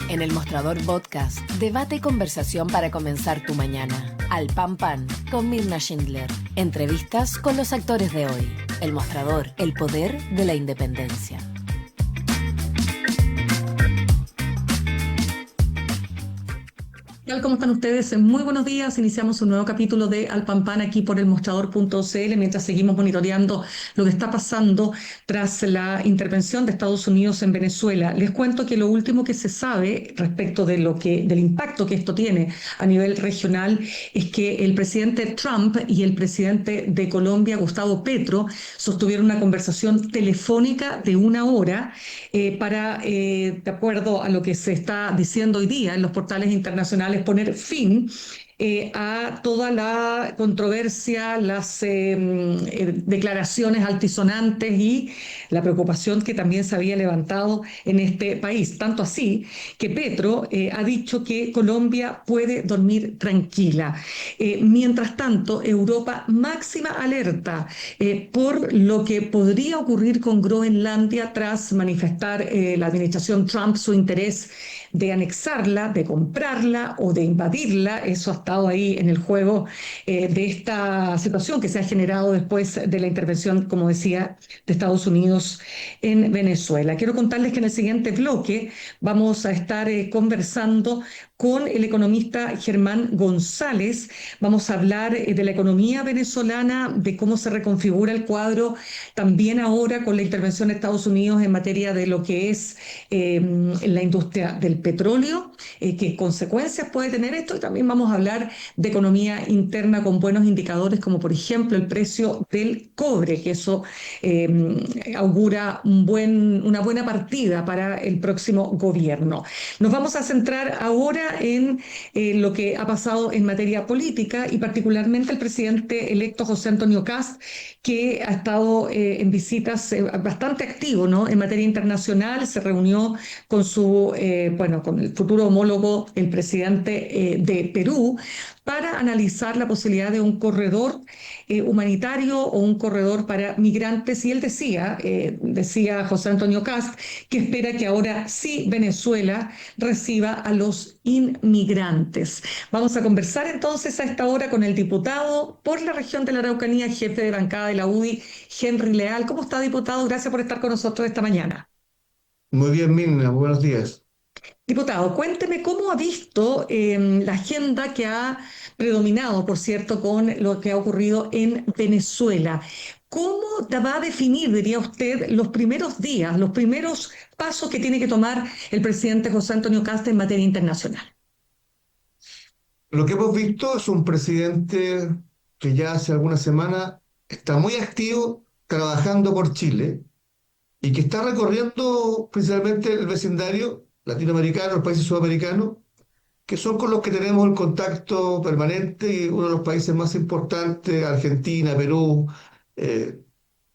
En El Mostrador Podcast, debate y conversación para comenzar tu mañana. Al Pan Pan, con Mirna Schindler. Entrevistas con los actores de hoy. El Mostrador, el poder de la independencia. ¿Cómo están ustedes? Muy buenos días. Iniciamos un nuevo capítulo de Al Pan Pan aquí por elmostrador.cl mientras seguimos monitoreando lo que está pasando tras la intervención de Estados Unidos en Venezuela. Les cuento que lo último que se sabe respecto de del impacto que esto tiene a nivel regional es que el presidente Trump y el presidente de Colombia, Gustavo Petro, sostuvieron una conversación telefónica de 1 hora de acuerdo a lo que se está diciendo hoy día en los portales internacionales, poner fin a toda la controversia, las declaraciones altisonantes y la preocupación que también se había levantado en este país. Tanto así que Petro ha dicho que Colombia puede dormir tranquila. Mientras tanto, Europa máxima alerta por lo que podría ocurrir con Groenlandia tras manifestar la administración Trump su interés de anexarla, de comprarla o de invadirla. Eso ha estado ahí en el juego de esta situación que se ha generado después de la intervención, como decía, de Estados Unidos en Venezuela. Quiero contarles que en el siguiente bloque vamos a estar conversando con el economista Germán González. Vamos a hablar de la economía venezolana, de cómo se reconfigura el cuadro también ahora con la intervención de Estados Unidos en materia de lo que es la industria del petróleo, qué consecuencias puede tener esto, y también vamos a hablar de economía interna con buenos indicadores como por ejemplo el precio del cobre, que eso augura una buena partida para el próximo gobierno. Nos vamos a centrar ahora en lo que ha pasado en materia política y particularmente el presidente electo José Antonio Kast, que ha estado en visitas bastante activo, ¿no?, en materia internacional. Se reunió con con el futuro homólogo, el presidente de Perú, para analizar la posibilidad de un corredor humanitario o un corredor para migrantes. Y él decía José Antonio Kast, que espera que ahora sí Venezuela reciba a los inmigrantes. Vamos a conversar entonces a esta hora con el diputado por la región de la Araucanía, jefe de bancada de la UDI, Henry Leal. ¿Cómo está, diputado? Gracias por estar con nosotros esta mañana. Muy bien, Mirna, buenos días. Diputado, cuénteme cómo ha visto la agenda que ha predominado, por cierto, con lo que ha ocurrido en Venezuela. ¿Cómo va a definir, diría usted, los primeros días, los primeros pasos que tiene que tomar el presidente José Antonio Kast en materia internacional? Lo que hemos visto es un presidente que ya hace algunas semanas está muy activo trabajando por Chile y que está recorriendo principalmente el vecindario latinoamericano, los países sudamericanos, que son con los que tenemos el contacto permanente, y uno de los países más importantes, Argentina, Perú, eh,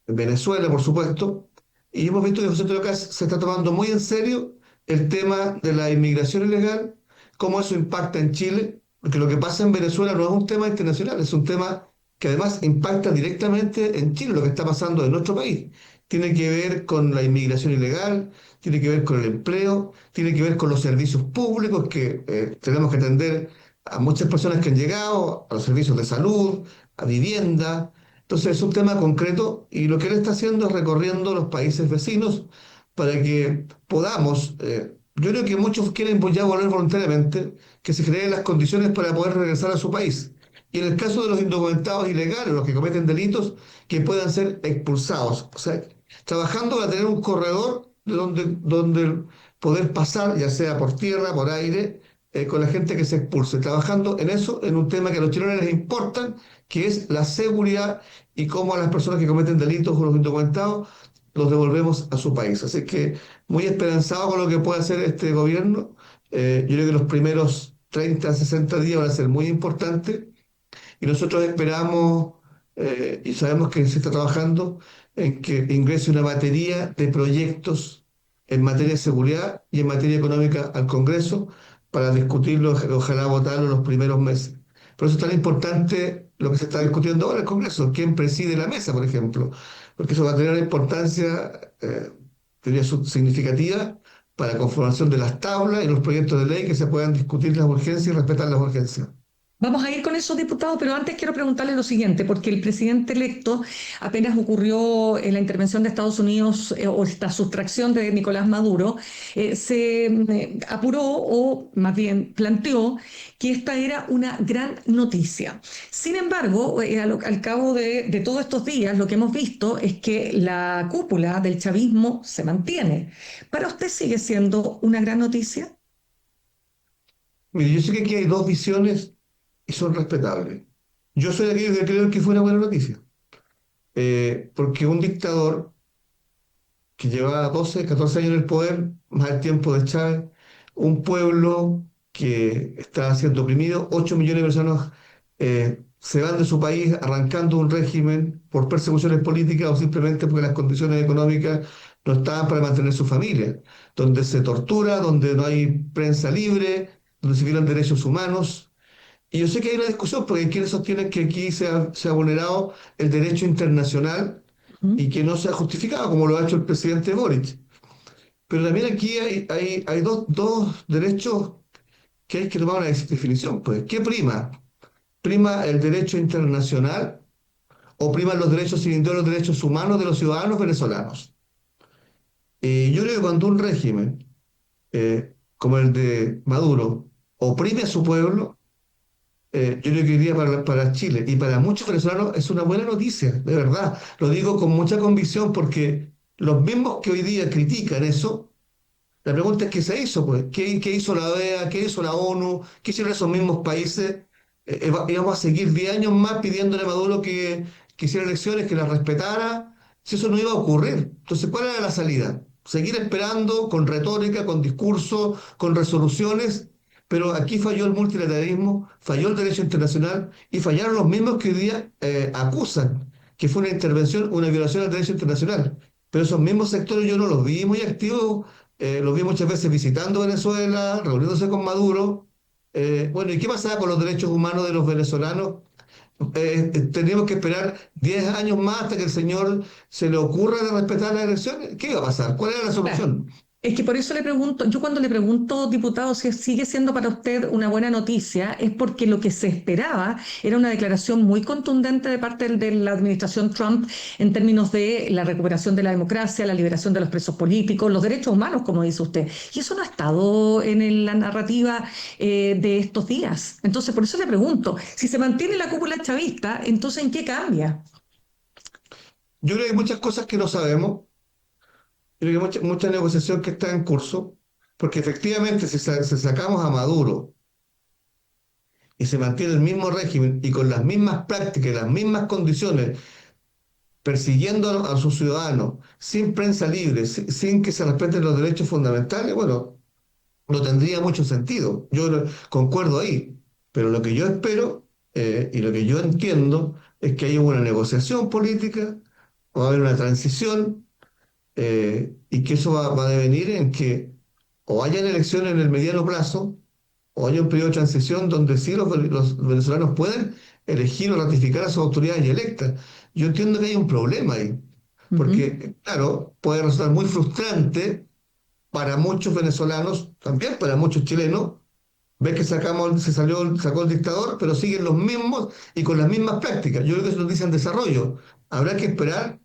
Venezuela, por supuesto. Y hemos visto que José Antonio Kast se está tomando muy en serio el tema de la inmigración ilegal, cómo eso impacta en Chile, porque lo que pasa en Venezuela no es un tema internacional, es un tema que además impacta directamente en Chile, lo que está pasando en nuestro país. Tiene que ver con la inmigración ilegal, tiene que ver con el empleo, tiene que ver con los servicios públicos, que tenemos que atender a muchas personas que han llegado, a los servicios de salud, a vivienda. Entonces es un tema concreto, y lo que él está haciendo es recorriendo los países vecinos para que podamos, yo creo que muchos quieren ya volver voluntariamente, que se creen las condiciones para poder regresar a su país. Y en el caso de los indocumentados ilegales, los que cometen delitos, que puedan ser expulsados. O sea, trabajando para tener un corredor donde poder pasar, ya sea por tierra, por aire, con la gente que se expulse. Trabajando en eso, en un tema que a los chilenos les importa, que es la seguridad y cómo a las personas que cometen delitos o los indocumentados los devolvemos a su país. Así que muy esperanzado con lo que puede hacer este gobierno. Yo creo que los primeros 30, 60 días van a ser muy importantes, y nosotros esperamos y sabemos que se está trabajando en que ingrese una batería de proyectos en materia de seguridad y en materia económica al Congreso para discutirlo, ojalá votarlo en los primeros meses. Por eso es tan importante lo que se está discutiendo ahora en el Congreso, quién preside la mesa, por ejemplo, porque eso va a tener una importancia, significativa para conformación de las tablas y los proyectos de ley que se puedan discutir las urgencias y respetar las urgencias. Vamos a ir con esos diputados, pero antes quiero preguntarle lo siguiente, porque el presidente electo, apenas ocurrió la intervención de Estados Unidos o esta sustracción de Nicolás Maduro, se apuró o más bien planteó que esta era una gran noticia. Sin embargo, al cabo de todos estos días, lo que hemos visto es que la cúpula del chavismo se mantiene. ¿Para usted sigue siendo una gran noticia? Mire, yo sé que aquí hay dos visiones y son respetables. Yo soy de aquellos que creo que fue una buena noticia, porque un dictador que llevaba 12, 14 años en el poder, más el tiempo de Chávez, un pueblo que estaba siendo oprimido, 8 millones de personas se van de su país arrancando un régimen por persecuciones políticas o simplemente porque las condiciones económicas no estaban para mantener su familia, donde se tortura, donde no hay prensa libre, donde se violan derechos humanos. Y yo sé que hay una discusión porque hay quienes sostienen que aquí se ha vulnerado el derecho internacional ¿Mm? y que no se ha justificado, como lo ha hecho el presidente Boric. Pero también aquí hay dos derechos que hay que tomar una definición. Pues, ¿qué prima? ¿Prima el derecho internacional o priman los derechos individuales, los derechos humanos de los ciudadanos venezolanos? Yo creo que cuando un régimen como el de Maduro oprime a su pueblo, yo creo que hoy día para Chile y para muchos venezolanos es una buena noticia, de verdad. Lo digo con mucha convicción porque los mismos que hoy día critican eso, la pregunta es qué se hizo, pues. ¿Qué hizo la OEA? ¿Qué hizo la ONU? ¿Qué hicieron esos mismos países? Íbamos a seguir 10 años más pidiéndole a Maduro que hiciera elecciones, que las respetara, si eso no iba a ocurrir. Entonces, ¿cuál era la salida? Seguir esperando con retórica, con discurso, con resoluciones, pero aquí falló el multilateralismo, falló el derecho internacional y fallaron los mismos que hoy día acusan que fue una intervención, una violación del derecho internacional. Pero esos mismos sectores yo no los vi muy activos, los vi muchas veces visitando Venezuela, reuniéndose con Maduro. Bueno, ¿y qué pasaba con los derechos humanos de los venezolanos? Teníamos que esperar 10 años más hasta que el señor se le ocurra de respetar las elecciones. ¿Qué iba a pasar? ¿Cuál era la Claro. solución? Es que por eso le pregunto, yo cuando le pregunto, diputado, si sigue siendo para usted una buena noticia, es porque lo que se esperaba era una declaración muy contundente de parte de la administración Trump en términos de la recuperación de la democracia, la liberación de los presos políticos, los derechos humanos, como dice usted. Y eso no ha estado en la narrativa de estos días. Entonces, por eso le pregunto, si se mantiene la cúpula chavista, entonces ¿en qué cambia? Yo creo que hay muchas cosas que no sabemos. Yo creo que hay mucha negociación que está en curso, porque efectivamente si sacamos a Maduro y se mantiene el mismo régimen y con las mismas prácticas, las mismas condiciones, persiguiendo a sus ciudadanos, sin prensa libre, sin que se respeten los derechos fundamentales, bueno, no tendría mucho sentido. Concuerdo ahí, pero lo que yo espero y lo que yo entiendo es que haya una negociación política, va a haber una transición y que eso va a devenir en que o hayan elecciones en el mediano plazo o haya un periodo de transición donde sí los venezolanos pueden elegir o ratificar a sus autoridades electas. Yo entiendo que hay un problema ahí, Ujú. porque, claro, puede resultar muy frustrante para muchos venezolanos, también para muchos chilenos, ver que sacó el dictador, pero siguen los mismos y con las mismas prácticas. Yo creo que eso nos dice en desarrollo. Habrá que esperar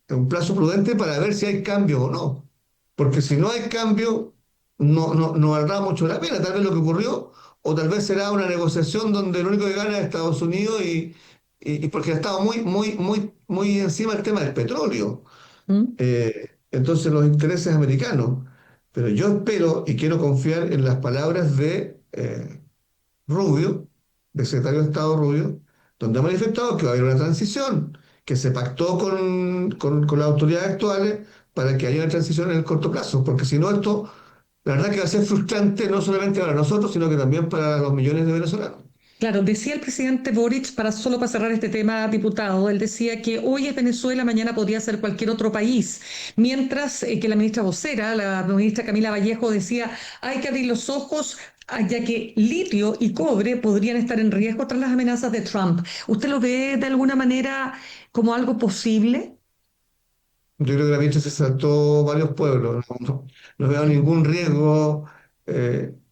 un plazo prudente para ver si hay cambio o no. Porque si no hay cambio, no valdrá mucho la pena. Tal vez lo que ocurrió, o tal vez será una negociación donde lo único que gana es Estados Unidos y porque ha estado muy encima el tema del petróleo. ¿Mm? Entonces los intereses americanos. Pero yo espero y quiero confiar en las palabras de Rubio, del secretario de Estado Rubio, donde ha manifestado que va a haber una transición, que se pactó con las autoridades actuales para que haya una transición en el corto plazo, porque si no esto, la verdad que va a ser frustrante no solamente para nosotros, sino que también para los millones de venezolanos. Claro, decía el presidente Boric, solo para cerrar este tema, diputado, él decía que hoy es Venezuela, mañana podría ser cualquier otro país, mientras que la ministra vocera, la ministra Camila Vallejo, decía hay que abrir los ojos, ya que litio y cobre podrían estar en riesgo tras las amenazas de Trump. ¿Usted lo ve de alguna manera como algo posible? Yo creo que la ministra se saltó varios pueblos. No veo ningún riesgo,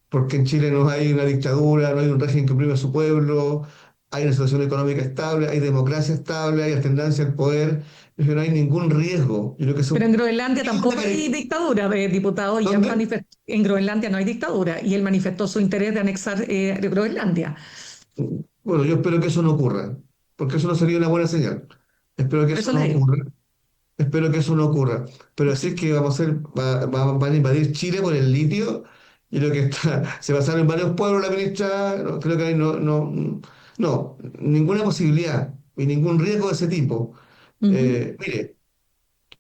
porque en Chile no hay una dictadura, no hay un régimen que oprime a su pueblo, hay una situación económica estable, hay democracia estable, hay alternancia al poder. Yo creo que no hay ningún riesgo. Yo creo que Pero eso. en Groenlandia tampoco hay dictadura, diputado, y ¿Dónde? en Groenlandia no hay dictadura, y él manifestó su interés de anexar Groenlandia. Bueno, yo espero que eso no ocurra, porque eso no sería una buena señal. Espero que Por eso eso le no digo. ocurra. Espero que eso no ocurra. Pero decir que vamos a hacer, van a invadir Chile por el litio, y lo que está, se basaron en varios pueblos la ministra, creo que hay no, ninguna posibilidad y ningún riesgo de ese tipo. Ujú. Mire,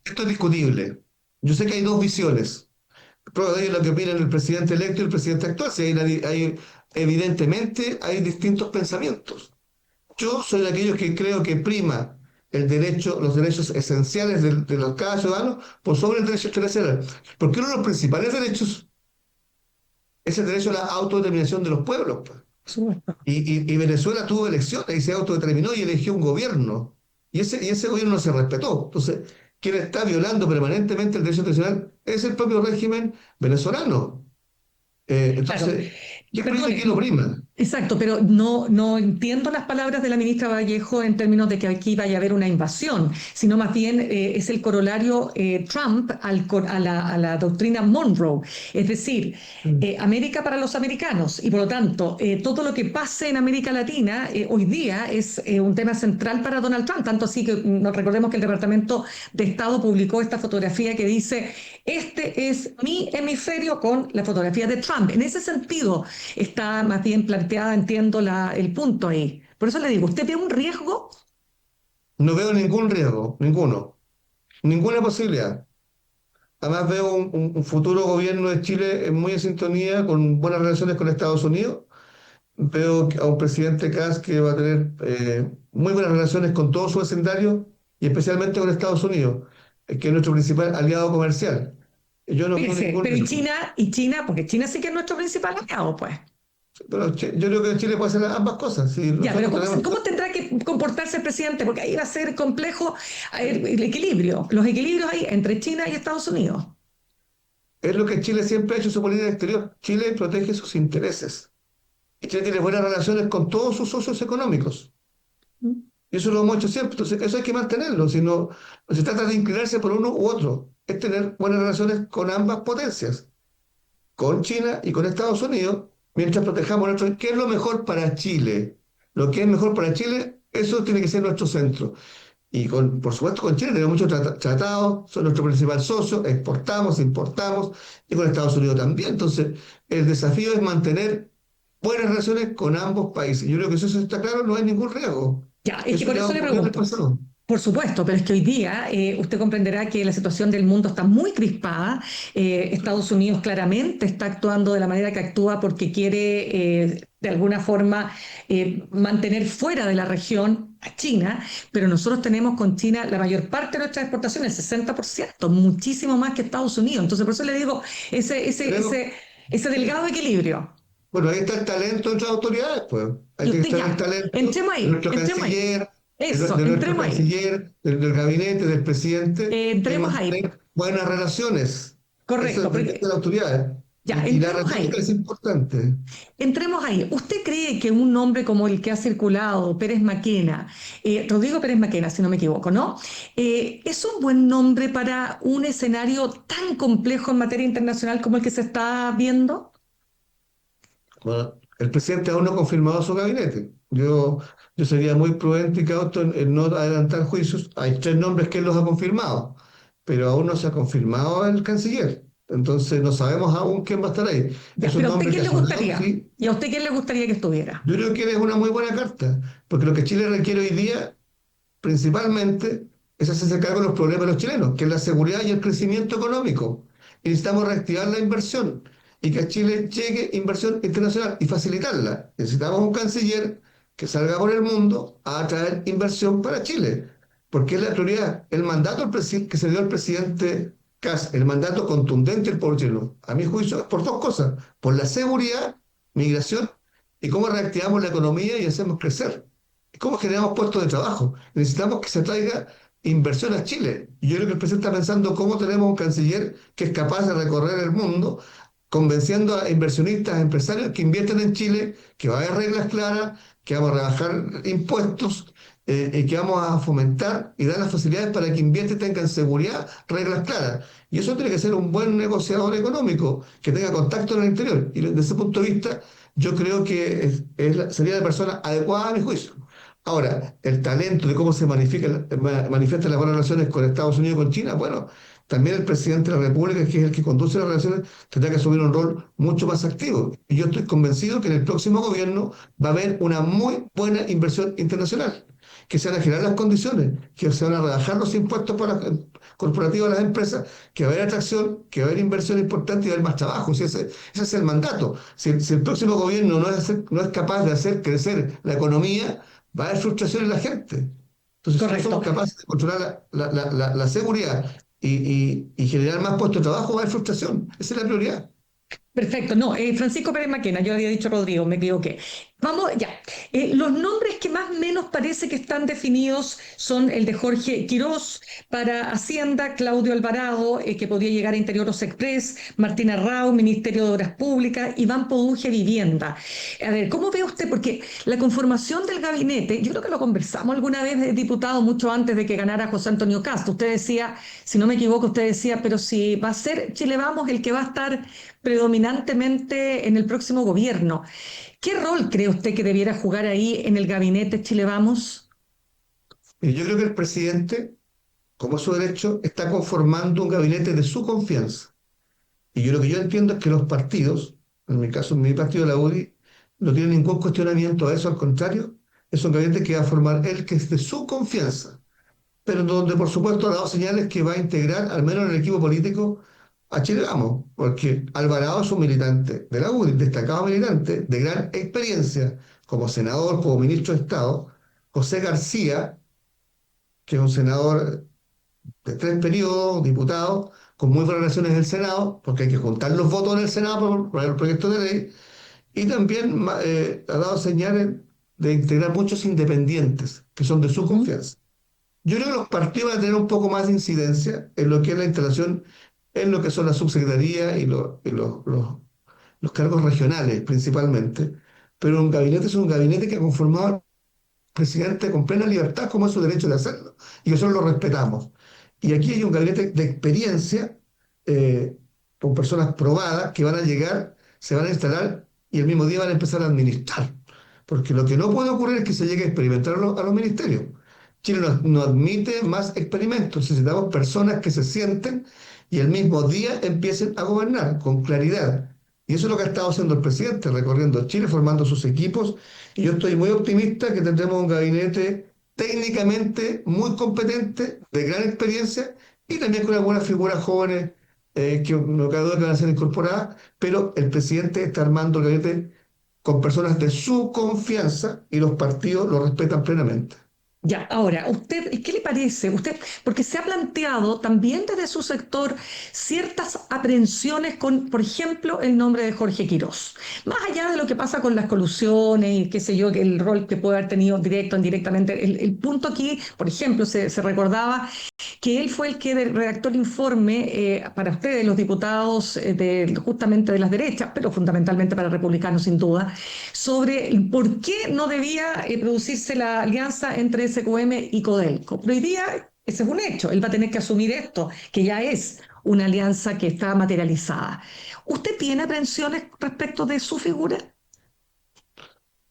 esto es discutible. Yo sé que hay dos visiones. Prueba de ello es lo que opinan el presidente electo y el presidente actual. Si evidentemente hay distintos pensamientos. Yo soy de aquellos que creo que prima los derechos esenciales cada ciudadano por sobre el derecho internacional. Porque uno de los principales derechos es el derecho a la autodeterminación de los pueblos, pues. Por supuesto. Y Venezuela tuvo elecciones y se autodeterminó y eligió un gobierno. Y ese gobierno no se respetó. Entonces, quien está violando permanentemente el derecho internacional es el propio régimen venezolano. Claro. Entonces, ¿qué prima y Perdone, quién lo prima? exacto, pero no entiendo las palabras de la ministra Vallejo en términos de que aquí vaya a haber una invasión, sino más bien es el corolario Trump a la doctrina Monroe, es decir, América para los americanos, y por lo tanto todo lo que pase en América Latina hoy día es un tema central para Donald Trump, tanto así que nos recordemos que el Departamento de Estado publicó esta fotografía que dice, este es mi hemisferio con la fotografía de Trump. En ese sentido está más bien planteada, entiendo el punto ahí. Por eso le digo, ¿usted ve un riesgo? No veo ningún riesgo, ninguno, ninguna posibilidad. Además veo un futuro gobierno de Chile muy en sintonía, con buenas relaciones con Estados Unidos. Veo a un presidente Kast que va a tener muy buenas relaciones con todo su vecindario y especialmente con Estados Unidos, que es nuestro principal aliado comercial. Yo no veo Fíjese, ningún pero riesgo. Y China, porque China sí que es nuestro principal aliado, pues. Pero yo creo que Chile puede hacer ambas cosas. Si Ya, pero nosotros tenemos, cómo tendrá que comportarse el presidente? Porque ahí va a ser complejo el equilibrio, los equilibrios ahí entre China y Estados Unidos. es lo que Chile siempre ha hecho en su política exterior. Chile protege sus intereses. Y Chile tiene buenas relaciones con todos sus socios económicos. Y eso lo hemos hecho siempre. Entonces, eso hay que mantenerlo. Si no se trata de inclinarse por uno u otro. Es tener buenas relaciones con ambas potencias, con China y con Estados Unidos, mientras protejamos nuestro. ¿Qué es lo mejor para Chile? Lo que es mejor para Chile, eso tiene que ser nuestro centro. Y por supuesto con Chile tenemos muchos tratados, son nuestro principal socio, exportamos, importamos, y con Estados Unidos también. Entonces, el desafío es mantener buenas relaciones con ambos países. Yo creo que eso está claro, no hay ningún riesgo. Ya, es que Eso por ya eso le ocurrió en el pregunto. pasado. Por supuesto, pero es que hoy día usted comprenderá que la situación del mundo está muy crispada. Estados Unidos claramente está actuando de la manera que actúa porque quiere de alguna forma mantener fuera de la región a China, pero nosotros tenemos con China la mayor parte de nuestras exportaciones, el 60%, muchísimo más que Estados Unidos. Entonces, por eso le digo, ese, ese, Creo, ese, ese delgado equilibrio. bueno, ahí está el talento de nuestras autoridades, pues. Y Ahí tiene usted que estar el ya, talento entremos ahí. Eso, de nuestro entremos ahí. canciller, del gabinete, del presidente, en Entremos ahí. mantener buenas relaciones. Eso Correcto, depende de porque la autoridad. ya, Y la entremos retórica ahí. es importante. Entremos ahí. ¿Usted cree que un nombre como el que ha circulado, Pérez Maquena, Rodrigo Pérez Maquena, si no me equivoco, ¿no? ¿Es un buen nombre para un escenario tan complejo en materia internacional como el que se está viendo? Bueno, el presidente aún no ha confirmado su gabinete. Yo sería muy prudente y cauto en no adelantar juicios. Hay tres nombres que él los ha confirmado, pero aún no se ha confirmado el canciller. Entonces no sabemos aún quién va a estar ahí. Ya, Es un pero ¿a usted nombre que quién ha le sonado, gustaría? sí. ¿Y a usted quién le gustaría que estuviera? Yo creo que es una muy buena carta, porque lo que Chile requiere hoy día, principalmente, es hacerse cargo de los problemas de los chilenos, que es la seguridad y el crecimiento económico. Y necesitamos reactivar la inversión y que a Chile llegue inversión internacional y facilitarla. Necesitamos un canciller que salga por el mundo a atraer inversión para Chile, porque es la prioridad. El mandato que se dio al presidente Kast, el mandato contundente del pueblo chileno, a mi juicio, es por dos cosas: por la seguridad, migración, y cómo reactivamos la economía y hacemos crecer. ¿Cómo generamos puestos de trabajo? Necesitamos que se traiga inversión a Chile. Y yo creo que el presidente está pensando cómo tenemos un canciller que es capaz de recorrer el mundo convenciendo a inversionistas, a empresarios que invierten en Chile, que va a haber reglas claras, que vamos a rebajar impuestos y que vamos a fomentar y dar las facilidades para que inviertan y tengan seguridad, reglas claras. Y eso tiene que ser un buen negociador económico, que tenga contacto en el interior. Y desde ese punto de vista, yo creo que sería la persona adecuada a mi juicio. Ahora, el talento de cómo se manifiestan las buenas relaciones con Estados Unidos y con China, bueno, también el presidente de la República, que es el que conduce las relaciones, tendrá que asumir un rol mucho más activo. Y yo estoy convencido que en el próximo gobierno va a haber una muy buena inversión internacional, que se van a generar las condiciones, que se van a rebajar los impuestos para corporativos a las empresas, que va a haber atracción, que va a haber inversión importante y va a haber más trabajo. Si ese es el mandato. Si el próximo gobierno no es capaz de hacer crecer la economía, va a haber frustración en la gente. Entonces, si no Correcto. somos capaces de controlar la seguridad y generar más puestos de trabajo, va a haber frustración. Esa es la prioridad. Perfecto, no, Francisco Pérez Maquena, yo había dicho Rodrigo, me equivoqué. Vamos, ya. Los nombres que más o menos parece que están definidos son el de Jorge Quirós para Hacienda, Claudio Alvarado, que podría llegar a Interior Express, Martina Rao, Ministerio de Obras Públicas, Iván Poduje, Vivienda. A ver, ¿cómo ve usted? Porque la conformación del gabinete, yo creo que lo conversamos alguna vez, diputado, mucho antes de que ganara José Antonio Cast. Usted decía, si no me equivoco, usted decía, pero si va a ser Chile Vamos el que va a estar predominantemente en el próximo gobierno. ¿Qué rol cree usted que debiera jugar ahí en el gabinete Chile Vamos? Y yo creo que el presidente, como es su derecho, está conformando un gabinete de su confianza. Y yo lo que yo entiendo es que los partidos, en mi caso, mi partido, la UDI, no tiene ningún cuestionamiento a eso, al contrario, es un gabinete que va a formar él, que es de su confianza, pero donde por supuesto ha dado señales que va a integrar, al menos en el equipo político, a Chile Vamos, porque Alvarado es un militante de la UDI, destacado militante, de gran experiencia como senador, como ministro de Estado. José García, que es un senador de 3 periodos, diputado, con muy buenas relaciones en el Senado, porque hay que juntar los votos en el Senado por el proyecto de ley, y también ha dado señales de integrar muchos independientes que son de su Ujú. confianza. Yo creo que los partidos van a tener un poco más de incidencia en lo que es la instalación, en lo que son las subsecretarías los cargos regionales principalmente, pero un gabinete es un gabinete que ha conformado presidente con plena libertad, como es su derecho de hacerlo, y nosotros lo respetamos. Y aquí hay un gabinete de experiencia, eh, con personas probadas que van a llegar, se van a instalar y el mismo día van a empezar a administrar. Porque lo que no puede ocurrir es que se llegue a experimentar a los ministerios. Chile no admite más experimentos, necesitamos personas que se sienten y el mismo día empiecen a gobernar con claridad. Y eso es lo que ha estado haciendo el presidente, recorriendo Chile, formando sus equipos, y yo estoy muy optimista que tendremos un gabinete técnicamente muy competente, de gran experiencia, y también con algunas figuras jóvenes que no cabe duda que van a ser incorporadas, pero el presidente está armando el gabinete con personas de su confianza y los partidos lo respetan plenamente. Ya, ahora, ¿usted qué le parece? Usted, porque se ha planteado también desde su sector ciertas aprensiones con, por ejemplo, el nombre de Jorge Quirós. Más allá de lo que pasa con las colusiones y qué sé yo, que el rol que puede haber tenido directo, indirectamente, el punto aquí, por ejemplo, se recordaba que él fue el que redactó el informe para ustedes, los diputados justamente de las derechas, pero fundamentalmente para republicanos sin duda, sobre por qué no debía producirse la alianza entre SQM y Codelco. Pero hoy día ese es un hecho, él va a tener que asumir esto, que ya es una alianza que está materializada. ¿Usted tiene aprensiones respecto de su figura?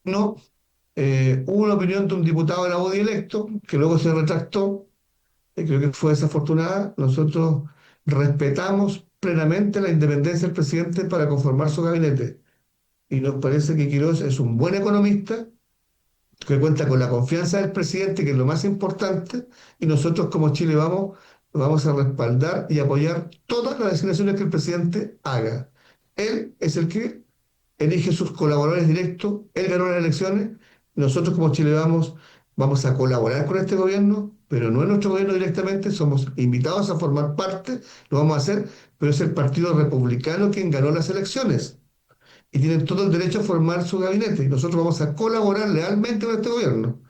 No, hubo una opinión de un diputado de la UDI electo, que luego se retractó, creo que fue desafortunada. Nosotros respetamos plenamente la independencia del presidente para conformar su gabinete. Y nos parece que Quirós es un buen economista, que cuenta con la confianza del presidente, que es lo más importante, y nosotros como Chile vamos a respaldar y apoyar todas las designaciones que el presidente haga. Él es el que elige sus colaboradores directos, él ganó las elecciones, nosotros como Chile vamos a colaborar con este gobierno, pero no es nuestro gobierno directamente, somos invitados a formar parte, lo vamos a hacer, pero es el Partido Republicano quien ganó las elecciones y tienen todo el derecho a formar su gabinete. Y nosotros vamos a colaborar lealmente con este gobierno.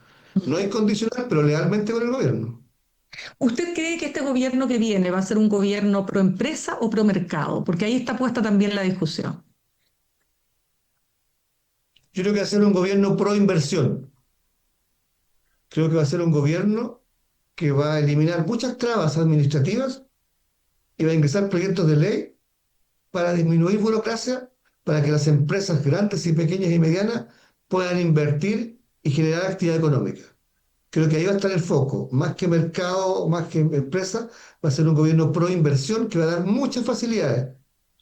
No incondicional, pero lealmente con el gobierno. ¿Usted cree que este gobierno que viene va a ser un gobierno pro empresa o pro mercado? Porque ahí está puesta también la discusión. Yo creo que va a ser un gobierno pro inversión. Creo que va a ser un gobierno que va a eliminar muchas trabas administrativas y va a ingresar proyectos de ley para disminuir burocracia, para que las empresas grandes y pequeñas y medianas puedan invertir y generar actividad económica. Creo que ahí va a estar el foco, más que mercado, más que empresa, va a ser un gobierno pro inversión que va a dar muchas facilidades.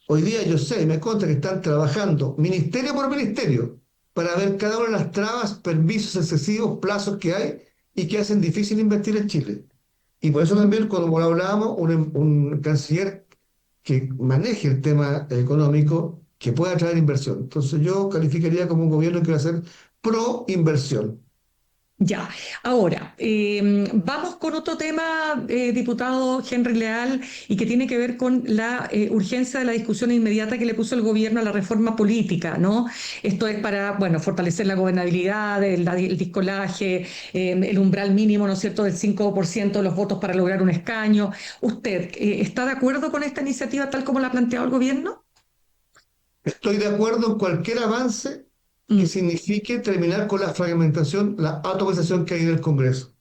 Hoy día yo sé y me consta que están trabajando ministerio por ministerio para ver cada una de las trabas, permisos excesivos, plazos que hay y que hacen difícil invertir en Chile. Y por eso también, cuando hablábamos, un canciller que maneje el tema económico, que pueda atraer inversión. Entonces yo calificaría como un gobierno que va a ser pro inversión. Ya, ahora, vamos con otro tema, diputado Henry Leal, y que tiene que ver con la urgencia de la discusión inmediata que le puso el gobierno a la reforma política, ¿no? Esto es para, bueno, fortalecer la gobernabilidad, el discolaje, el umbral mínimo, ¿no es cierto?, del 5% de los votos para lograr un escaño. ¿Usted está de acuerdo con esta iniciativa tal como la ha planteado el gobierno? Estoy de acuerdo en cualquier avance que Mm, signifique terminar con la fragmentación, la atomización que hay en el Congreso.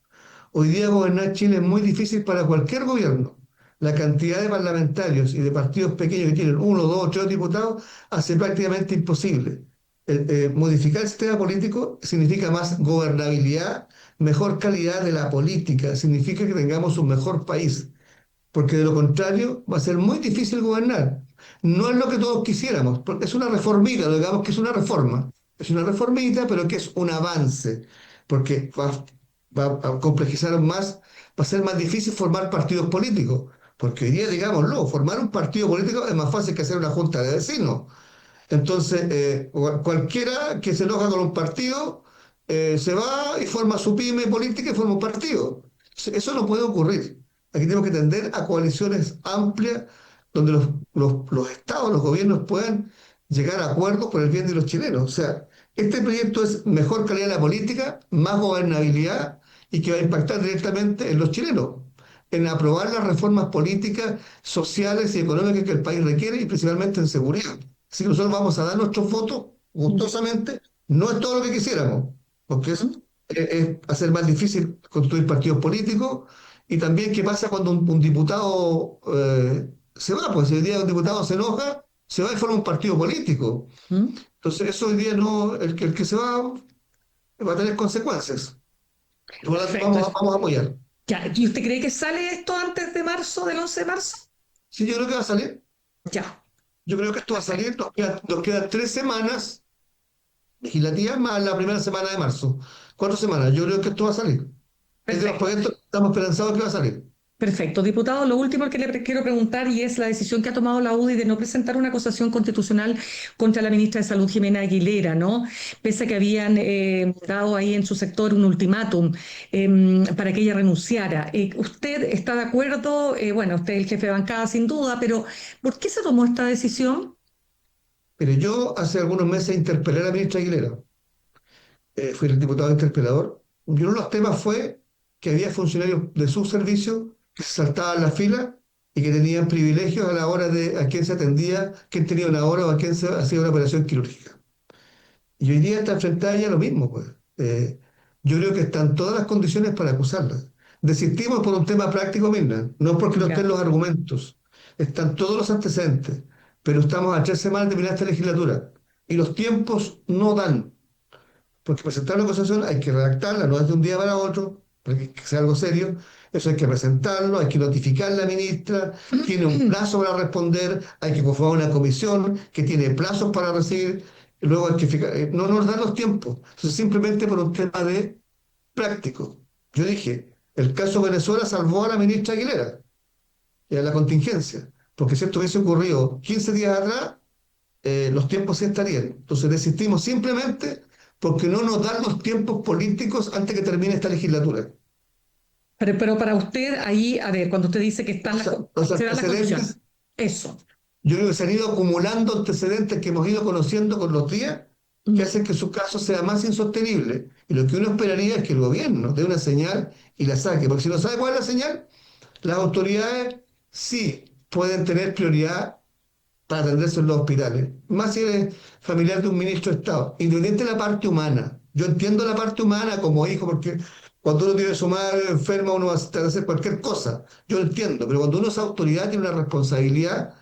Hoy día gobernar Chile es muy difícil para cualquier gobierno. La cantidad de parlamentarios y de partidos pequeños que tienen uno, dos, tres diputados hace prácticamente imposible. Modificar el sistema político significa más gobernabilidad, mejor calidad de la política, significa que tengamos un mejor país, porque de lo contrario va a ser muy difícil gobernar. No es lo que todos quisiéramos, porque es una reformita, digamos que es una reforma. Es una reformita, pero que es un avance, porque va a complejizar más, va a ser más difícil formar partidos políticos, porque hoy día, digámoslo, formar un partido político es más fácil que hacer una junta de vecinos. Entonces, cualquiera que se enoja con un partido se va y forma su pyme política y forma un partido. Eso no puede ocurrir. Aquí tenemos que tender a coaliciones amplias donde los estados, los gobiernos puedan llegar a acuerdos por el bien de los chilenos. O sea, este proyecto es mejor calidad de la política, más gobernabilidad y que va a impactar directamente en los chilenos, en aprobar las reformas políticas, sociales y económicas que el país requiere y principalmente en seguridad. Así que nosotros vamos a dar nuestros votos gustosamente. No es todo lo que quisiéramos, porque es hacer más difícil construir partidos políticos. Y también qué pasa cuando un diputado se va, pues si hoy día un diputado se enoja, se va y forma un partido político. mm, Entonces eso hoy día no, el que se va a tener consecuencias. Por lo tanto, perfecto. vamos a apoyar. Ya, ¿y usted cree que sale esto antes de marzo, del 11 de marzo? Sí, yo creo que va a salir. Ya, Yo creo que esto va a salir. perfecto. Nos quedan 3 semanas legislativas más la primera semana de marzo. 4 semanas. Yo creo que esto va a salir. Es de los Perfecto. proyectos que estamos esperanzados que va a salir. Perfecto. Diputado, lo último que quiero preguntar y es la decisión que ha tomado la UDI de no presentar una acusación constitucional contra la ministra de Salud, Jimena Aguilera, ¿no? Pese a que habían dado ahí en su sector un ultimátum para que ella renunciara. ¿Usted está de acuerdo? Bueno, usted es el jefe de bancada sin duda, pero ¿por qué se tomó esta decisión? Mire, yo hace algunos meses interpelé a la ministra Aguilera. Fui el diputado interpelador. Y uno de los temas fue que había funcionarios de su servicio que se saltaban la fila y que tenían privilegios a la hora de a quién se atendía, quién tenía una hora o a quién se hacía una operación quirúrgica. Y hoy día está frente a ella lo mismo, pues. Yo creo que están todas las condiciones para acusarla. Desistimos por un tema práctico, Mirna, no porque no estén Ya. los argumentos. Están todos los antecedentes, pero estamos a 3 semanas de terminar esta legislatura y los tiempos no dan. Porque presentar una acusación hay que redactarla, no es de un día para otro, para que sea algo serio. Eso hay que presentarlo, hay que notificar a la ministra, tiene un plazo para responder, hay que conformar una comisión que tiene plazos para recibir, luego hay que fijar, no nos dan los tiempos. Entonces, simplemente por un tema de práctico. Yo dije, el caso Venezuela salvó a la ministra Aguilera y a la contingencia, porque si esto hubiese ocurrido 15 días atrás, los tiempos sí estarían. Entonces desistimos simplemente porque no nos dan los tiempos políticos antes que termine esta legislatura. Pero para usted ahí, a ver, cuando usted dice que están Los se dan las condiciones, antecedentes, eso. yo creo que se han ido acumulando antecedentes que hemos ido conociendo con los días que hacen que su caso sea más insostenible. Y lo que uno esperaría es que el gobierno dé una señal y la saque, porque si no sabe cuál es la señal, las autoridades sí pueden tener prioridad para atenderse en los hospitales, más si eres familiar de un ministro de Estado, independiente de la parte humana. Yo entiendo la parte humana como hijo, porque cuando uno tiene a su madre enferma, uno va a hacer cualquier cosa. Yo lo entiendo, pero cuando uno es autoridad, tiene una responsabilidad,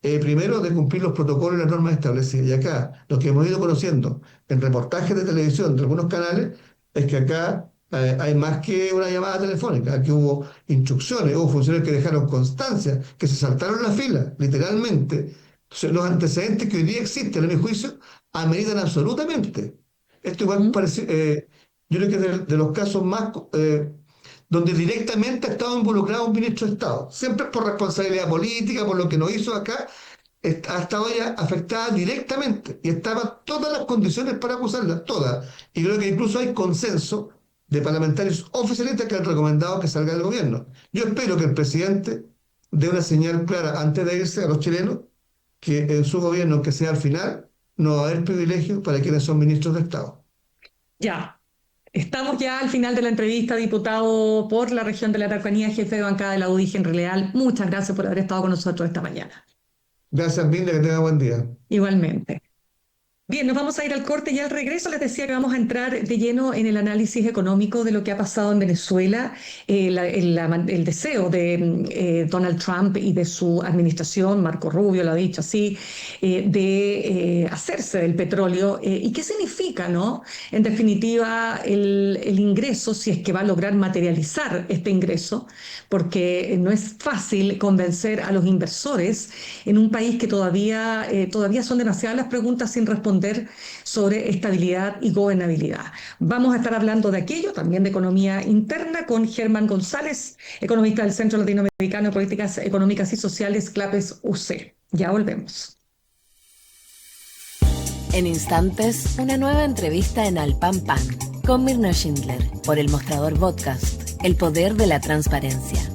primero, de cumplir los protocolos y las normas establecidas. Y acá, lo que hemos ido conociendo en reportajes de televisión de algunos canales, es que acá hay más que una llamada telefónica, que hubo instrucciones, hubo funcionarios que dejaron constancia, que se saltaron la fila, literalmente. Entonces, los antecedentes que hoy día existen, en mi juicio, ameritan absolutamente. Esto igual ¿Mm? parece, yo creo que es de los casos más donde directamente ha estado involucrado un ministro de Estado, siempre por responsabilidad política, por lo que nos hizo acá, ha estado ya afectada directamente y estaban todas las condiciones para acusarla, todas. Y creo que incluso hay consenso de parlamentarios oficialistas que han recomendado que salga del gobierno. Yo espero que el presidente dé una señal clara antes de irse a los chilenos que en su gobierno, que sea al final, no va a haber privilegios para quienes son ministros de Estado. Ya. Estamos ya al final de la entrevista, diputado por la región de la Araucanía, jefe de bancada de la UDI en Real. Muchas gracias por haber estado con nosotros esta mañana. Gracias, Mirna, que tenga buen día. Igualmente. Bien, nos vamos a ir al corte y al regreso les decía que vamos a entrar de lleno en el análisis económico de lo que ha pasado en Venezuela, el deseo de Donald Trump y de su administración, Marco Rubio lo ha dicho así, de hacerse del petróleo y qué significa, ¿no? En definitiva, el ingreso, si es que va a lograr materializar este ingreso, porque no es fácil convencer a los inversores en un país que todavía son demasiadas las preguntas sin responder sobre estabilidad y gobernabilidad. Vamos a estar hablando de aquello, también de economía interna, con Germán González, economista del Centro Latinoamericano de Políticas Económicas y Sociales, CLAPES UC. Ya volvemos. En instantes, una nueva entrevista en Al Pan Pan con Mirna Schindler por El Mostrador Podcast, el poder de la transparencia.